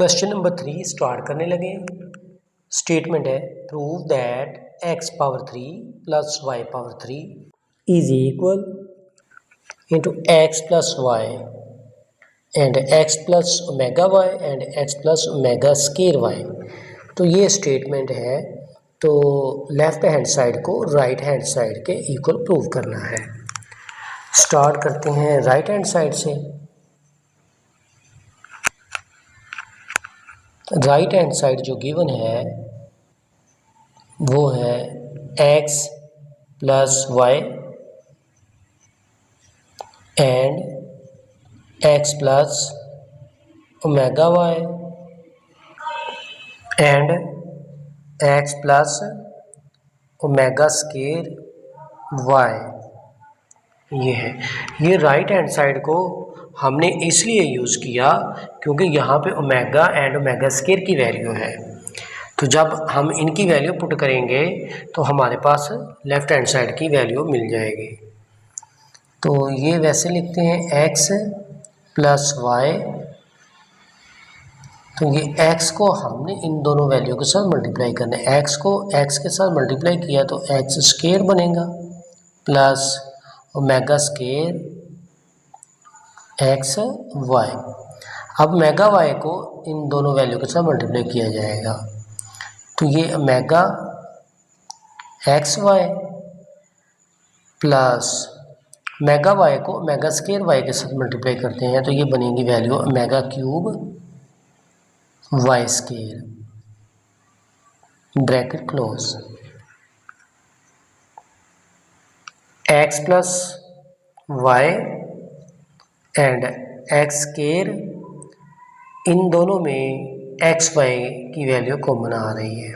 Question number 3 start करने लगे। Statement है prove that x power 3 plus Y power 3 is equal into X plus Y and X plus omega Y and X plus omega square Y. तो ये statement है, तो left hand side को right hand side के equal prove करना है। Start करते हैं राइट हैंड साइड से। राइट हैंड साइड जो गिवन है वो है x plus Y and x plus omega Y and x plus omega square Y. ये है, ये राइट हैंड साइड को हमने इसलिए यूज़ किया क्योंकि यहाँ पे ओमेगा एंड ओमेगा स्केयर की वैल्यू है। तो जब हम इनकी वैल्यू पुट करेंगे तो हमारे पास लेफ़्ट हैंड साइड की वैल्यू मिल जाएगी। तो ये वैसे लिखते हैं x प्लस वाई। तो ये x को हमने इन दोनों वैल्यू के साथ मल्टीप्लाई करना है। x को x के साथ मल्टीप्लाई किया तो x स्केयर बनेगा plus omega square X Y. अब मेगा वाई को इन दोनों वैल्यू के साथ मल्टीप्लाई किया जाएगा तो ये omega X Y plus omega Y को मेगा स्केयर वाई के साथ मल्टीप्लाई करते हैं तो ये बनेगी value omega cube Y square, bracket close. X plus Y and X square, इन दोनों में एक्स वाई की वैल्यू कॉमन आ रही है।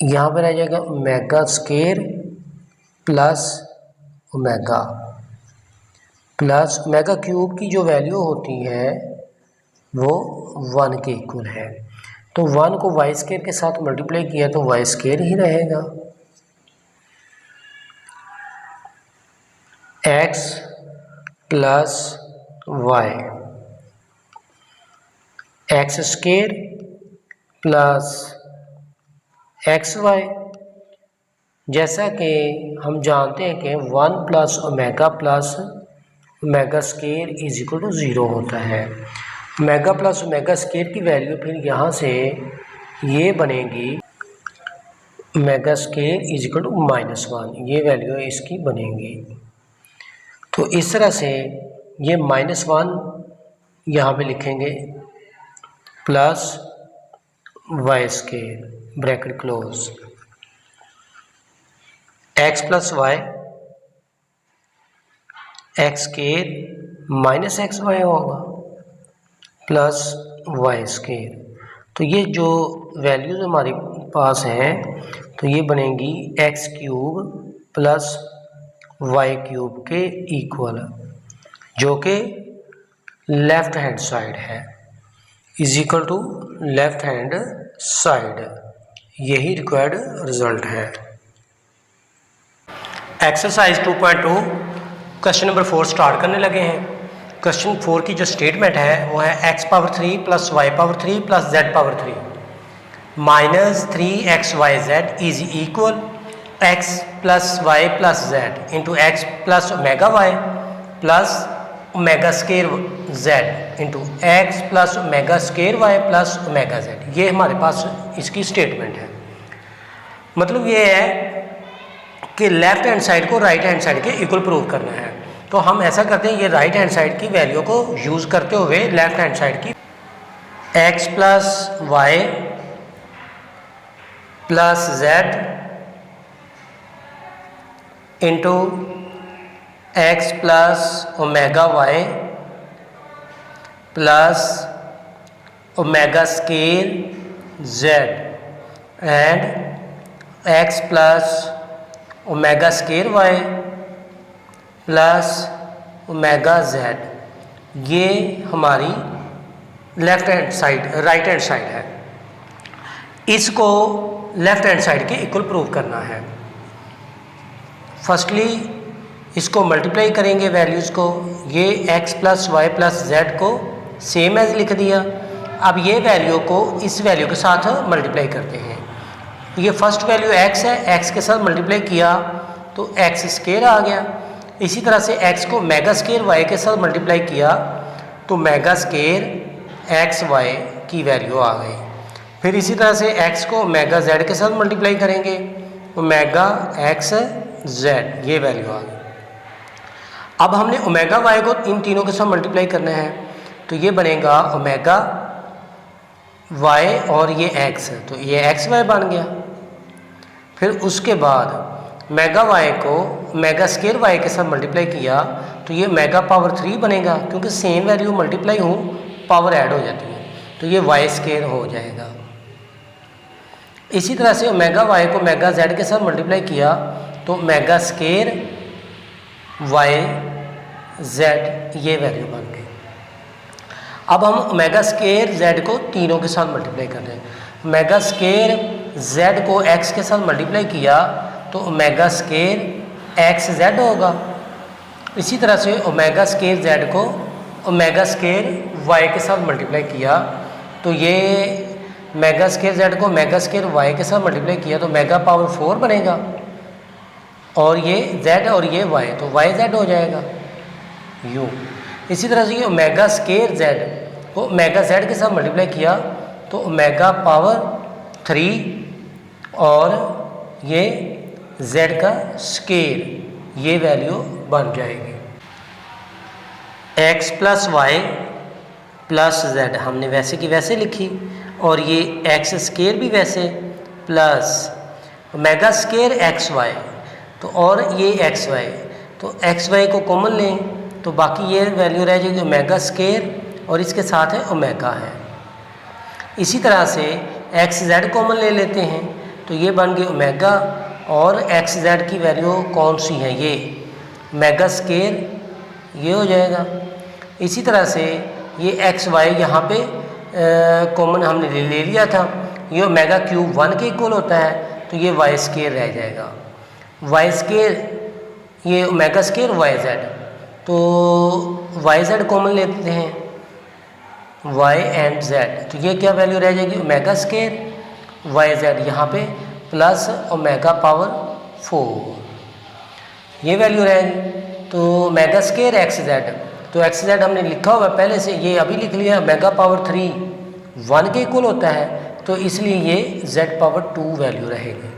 यहाँ पर आ जाएगा omega square plus omega cube की जो वैल्यू होती है वो 1 के इक्वल है। तो 1 को वाई स्केयर के साथ मल्टीप्लाई किया तो वाई स्केयर ही रहेगा। X plus Y X square plus X Y. जैसा कि हम जानते हैं कि 1 plus omega square is equal to 0 होता है। ओमेगा प्लस ओमेगा स्केयर की वैल्यू फिर यहाँ से ये बनेगी omega square is equal to -1, ये वैल्यू इसकी बनेगी। तो इस तरह से ये -1 यहाँ पे लिखेंगे plus Y square, bracket close. X plus Y X square minus X Y होगा प्लस वाई स्केयर। तो ये जो वैल्यूज हमारे पास हैं तो ये बनेगी X cube plus Y cube के इक्वल, जो कि लेफ्ट हैंड साइड है, is equal to left hand side. यही रिक्वायर्ड रिजल्ट है। एक्सरसाइज 2.2 क्वेश्चन नंबर 4 स्टार्ट करने लगे हैं। क्वेश्चन 4 की जो स्टेटमेंट है वो है x power 3 plus Y power 3 plus z power 3 minus 3xyz is equal x plus Y plus z into X plus omega Y plus omega square z into X plus omega square Y plus omega z। ये हमारे पास इसकी statement है। मतलब ये है कि left hand side को right hand side के इक्वल प्रूव करना है। तो हम ऐसा करते हैं, ये राइट हैंड साइड की वैल्यू को यूज़ करते हुए लेफ्ट हैंड साइड की x plus Y plus z into X plus omega Y plus omega square z and X plus omega square Y plus omega z। ये हमारी left hand side right hand side है। इसको left hand side के equal prove करना है। Firstly इसको multiply करेंगे values को। ये x plus Y plus Z को सेम एज लिख दिया। अब ये वैल्यू को इस वैल्यू के साथ मल्टीप्लाई करते हैं। ये फर्स्ट वैल्यू x है, x के साथ मल्टीप्लाई किया तो x स्क्वायर आ गया। इसी तरह से x को मेगा स्क्वायर y के साथ मल्टीप्लाई किया तो मेगा स्क्वायर एक्स वाई की वैल्यू आ गई। फिर इसी तरह से x को ओमेगा z के साथ मल्टीप्लाई करेंगे ओमेगा एक्स जेड, ये वैल्यू आ गई। अब हमने ओमेगा वाई को इन तीनों के साथ मल्टीप्लाई करना है तो ये बनेगा ओमेगा वाई और ये x, तो ये एक्स वाई बन गया। फिर उसके बाद मेगा वाई को मेगा स्क्वायर वाई के साथ मल्टीप्लाई किया तो ये मेगा पावर 3 बनेगा, क्योंकि सेम वैल्यू मल्टीप्लाई हो पावर ऐड हो जाती है तो ये वाई स्क्वायर हो जाएगा। इसी तरह से ओमेगा वाई को मेगा जेड के साथ मल्टीप्लाई किया तो मेगा स्क्वायर वाई जेड, ये वैल्यू बन गई। अब हम ओमेगा स्क्वायर जेड को तीनों के साथ मल्टीप्लाई कर रहे हैं। ओमेगा स्क्वायर जेड को एक्स के साथ मल्टीप्लाई किया तो ओमेगा स्क्वायर एक्स जेड होगा। इसी तरह से ओमेगा स्क्वायर जेड को ओमेगा स्क्वायर वाई के साथ मल्टीप्लाई किया तो ये मेगा स्क्वायर जेड को मेगा स्क्वायर वाई के साथ मल्टीप्लाई किया तो मेगा पावर 4 बनेगा, और ये जेड और ये वाई तो वाई जेड हो जाएगा यू। इसी तरह से ये ओमेगा स्क्वायर जेड को ओमेगा जेड के साथ मल्टीप्लाई किया तो ओमेगा पावर 3 और ये जेड का स्क्वायर, ये वैल्यू बन जाएगी। X plus Y plus Z हमने वैसे की वैसे लिखी, और ये एक्स स्क्वायर भी वैसे plus omega square X Y, तो और ये एक्स वाई, तो एक्स वाई को कॉमन लें तो बाकी ये वैल्यू रह जाएगी ओमेगा स्क्वायर और इसके साथ है ओमेगा है। इसी तरह से एक्स जेड कॉमन ले लेते हैं तो ये बन गई ओमेगा, और एक्स जेड की वैल्यू कौन सी है, ये ओमेगा स्क्वायर, ये हो जाएगा। इसी तरह से ये एक्स वाई यहाँ पे कॉमन हमने ले लिया था, ये ओमेगा क्यूब 1 के इक्वल होता है तो ये वाई स्क्वायर रह जाएगा। वाई स्क्वायर ये ओमेगा स्क्वायर वाई जेड, तो वाई जेड कॉमन लेते हैं वाई एंड जेड, तो ये क्या वैल्यू रह जाएगी ओमेगा स्क्वायर वाई जेड यहाँ पे प्लस ओमेगा पावर 4, ये वैल्यू रहेगी। तो ओमेगा स्क्वायर एक्स जेड, तो एक्स जेड हमने लिखा हुआ पहले से, ये अभी लिख लिया ओमेगा पावर 3 1 के इक्वल होता है तो इसलिए ये जेड पावर 2 वैल्यू रहेगी।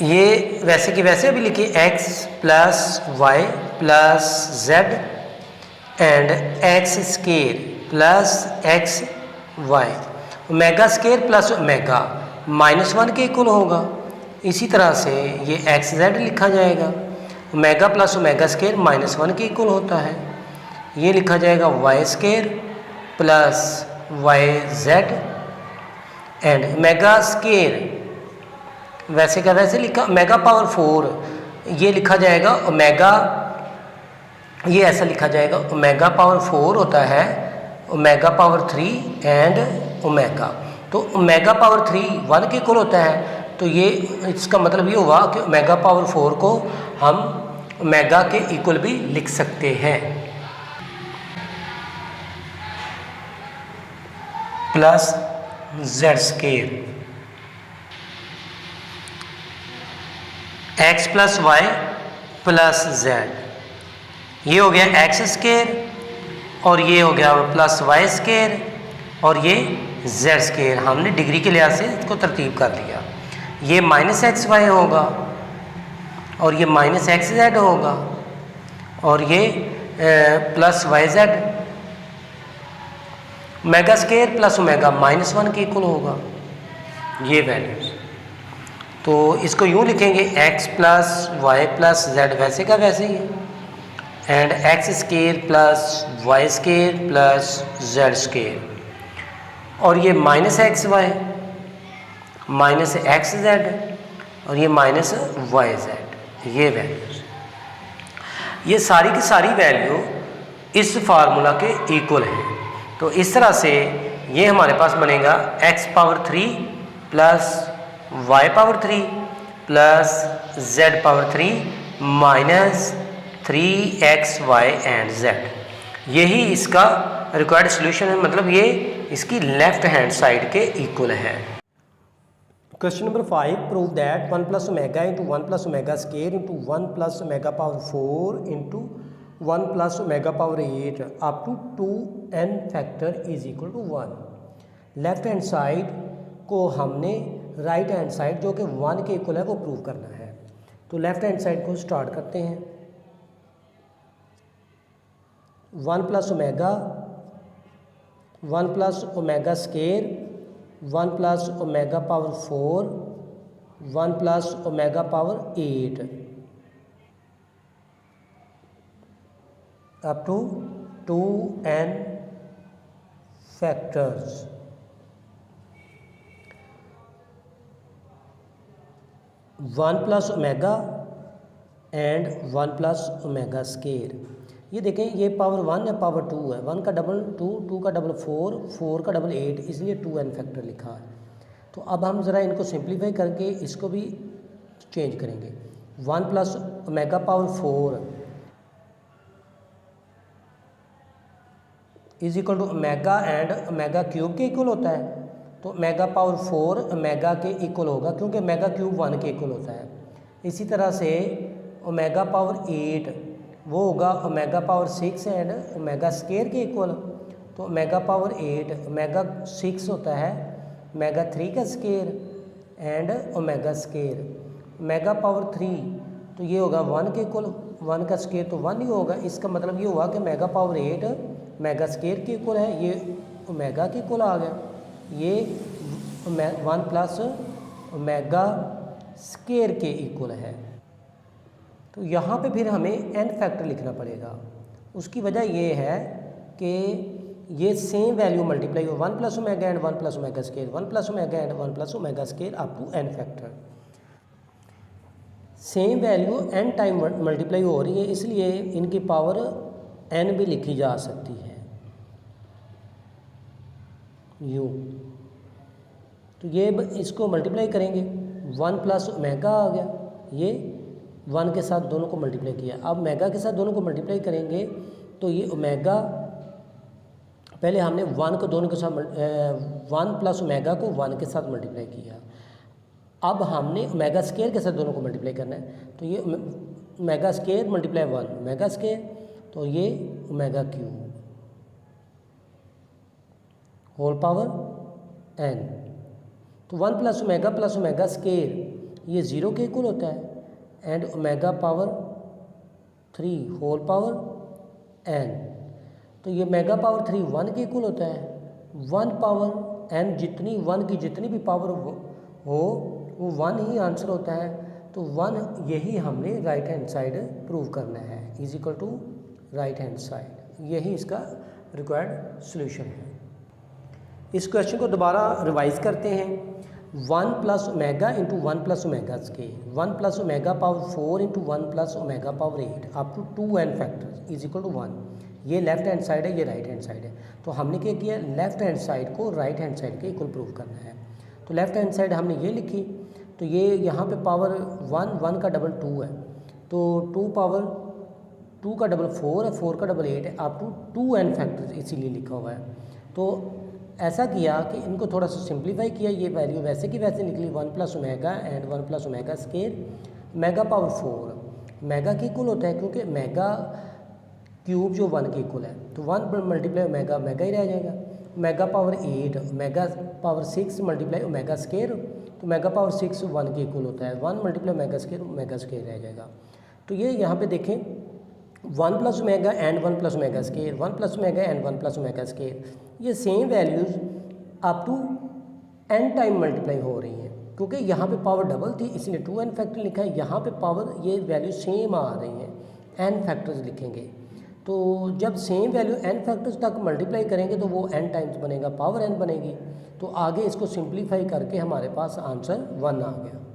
ये वैसे की वैसे अभी लिखिए X plus Y plus Z and X square plus X Y, omega square plus omega -1 के इक्वल होगा। इसी तरह से ये एक्स जेड लिखा जाएगा, ओमेगा प्लस ओमेगा स्क्वायर -1 के इक्वल होता है, ये लिखा जाएगा Y square plus Y Z and omega square वैसे का वैसे लिखा ओमेगा पावर 4, ये लिखा जाएगा ओमेगा, ये ऐसा लिखा जाएगा ओमेगा पावर 4 होता है ओमेगा पावर 3 एंड ओमेगा, तो ओमेगा पावर 3 1 के इक्वल होता है तो ये इसका मतलब ये हुआ कि ओमेगा पावर 4 को हम ओमेगा के इक्वल भी लिख सकते हैं। Plus Z square X plus Y plus Z, ये हो गया एक्स स्क्वायर और ये हो गया प्लस वाई स्क्वायर और ये जेड स्क्वायर, हमने डिग्री के लिहाज से इसको तरतीब कर लिया। ये माइनस एक्स वाई होगा और ये माइनस एक्स जेड होगा और ये plus Y Z, omega square plus omega -1 के इक्वल होगा ये वैल्यूज। तो इसको यूँ लिखेंगे X plus Y plus Z वैसे का वैसे ही है and X square plus Y square plus Z square, और ये minus X Y minus X Z और ये माइनस वाई जेड, ये वैल्यूज, ये सारी की सारी वैल्यू इस फार्मूला के इक्वल है। तो इस तरह से ये हमारे पास बनेगा x power 3 plus y power 3 plus z power 3 minus 3xy and z, यही इसका रिक्वायर्ड सॉल्यूशन है, मतलब ये इसकी लेफ्ट हैंड साइड के इक्वल है। Question number 5, prove that 1 plus omega into 1 plus omega square into 1 plus omega power 4 into 1 plus omega power 8 up to 2n factor is equal to 1। Left hand side को हमने right hand side जो कि 1 के equal है वो prove करना है। तो लेफ्ट हैंड साइड को स्टार्ट करते हैं। 1 plus omega, 1 plus omega square, 1 plus omega power 4, 1 plus omega power 8 up to 2n factors. One plus omega and 1 plus omega square. ये देखें, ये पावर 1 है, पावर 2 है। 1 का डबल 2, 2 का डबल 4, 4 का डबल 8, इसलिए 2n फैक्टर लिखा है। तो अब हम ज़रा इनको सिंप्लीफाई करके इसको भी चेंज करेंगे। 1 plus omega power 4 is equal to omega and omega cube के इक्वल होता है। तो ओमेगा पावर 4 ओमेगा के इक्वल होगा, क्योंकि ओमेगा क्यूब 1 के इक्वल होता है। इसी तरह से ओमेगा पावर 8 वो होगा omega power 6 and omega square के इक्वल। तो ओमेगा पावर 8 ओमेगा 6 होता है ओमेगा 3 का square and omega square. Omega power 3 तो ये होगा 1 के इक्वल, 1 का स्केयर तो 1 ही होगा। इसका मतलब ये हुआ कि ओमेगा पावर 8 ओमेगा स्केयर के इक्वल है, ये ओमेगा के इक्वल आ गया। ये 1 प्लस ओमेगा स्केयर के इक्वल है। तो यहाँ पे फिर हमें n फैक्टर लिखना पड़ेगा। उसकी वजह ये है कि ये सेम वैल्यू मल्टीप्लाई हो 1 plus omega and 1 plus omega square, 1 plus omega and 1 plus omega square up to n factor. Same value n time multiply हो रही है, इसलिए इनकी पावर n भी लिखी जा सकती है u। तो ये इसको मल्टीप्लाई करेंगे, 1 प्लस ओमेगा आ गया, ये 1 के साथ दोनों को मल्टीप्लाई किया। अब ओमेगा के साथ दोनों को मल्टीप्लाई करेंगे तो ये ओमेगा, पहले हमने 1 को दोनों के साथ 1 प्लस ओमेगा को 1 के साथ मल्टीप्लाई किया। अब हमने ओमेगा स्केयर के साथ दोनों को मल्टीप्लाई करना है। तो ये omega square multiply 1 omega square, तो ये omega cube whole power n। तो 1 प्लस ओमेगा स्केयर ये 0 के इक्वल होता है and omega power 3 whole power n। तो ये ओमेगा पावर 3 1 के इक्वल होता है। 1 पावर n जितनी 1 की जितनी भी पावर हो वो 1 ही आंसर होता है। तो 1 यही हमने राइट हैंड साइड प्रूव करना है, is equal to right hand side. यही इसका रिक्वायर्ड सॉल्यूशन है। इस क्वेश्चन को दोबारा रिवाइज करते हैं। 1 plus omega into 1 plus omega square, 1 plus omega power 4 into 1 plus omega power 8 up to 2n factor is equal to 1। ये लेफ्ट हैंड साइड है, ये राइट हैंड साइड है। तो हमने क्या किया, लेफ्ट हैंड साइड को राइट हैंड साइड के इक्वल प्रूव करना है। तो लेफ्ट हैंड साइड हमने ये लिखी, तो ये यहाँ पे पावर 1 का डबल 2 है, तो 2 पावर 2 का डबल 4 है, 4 का डबल 8 है, अप टू 2n फैक्टर इसीलिए लिखा हुआ है। तो ऐसा किया कि इनको थोड़ा सा सिंप्लीफाई किया, ये वैल्यू वैसे की वैसे निकली 1 plus omega and 1 plus omega square. Mega power 4 mega के इक्वल होता है, क्योंकि मेगा क्यूब जो 1 के इक्वल है, तो 1 मल्टीप्लाई ओमेगा मेगा ही रह जाएगा। Mega power 8 mega power 6 multiply omega square, तो मेगा पावर 6 1 के इक्वल होता है, 1 मल्टीप्लाई ओमेगा स्केयर रह जाएगा। तो ये यहाँ पे देखें 1 plus omega and 1 plus omega square, 1 plus omega and 1 plus omega square, ये same values up to n time multiply हो रही हैं, क्योंकि यहाँ पे पावर डबल थी इसलिए 2n फैक्टर लिखा है। यहाँ पे पावर ये वैल्यू सेम आ रही हैं, n फैक्टर्स लिखेंगे। तो जब सेम वैल्यू n फैक्टर्स तक मल्टीप्लाई करेंगे तो वो n टाइम्स बनेगा, पावर n बनेगी। तो आगे इसको सिंप्लीफाई करके हमारे पास आंसर 1 आ गया।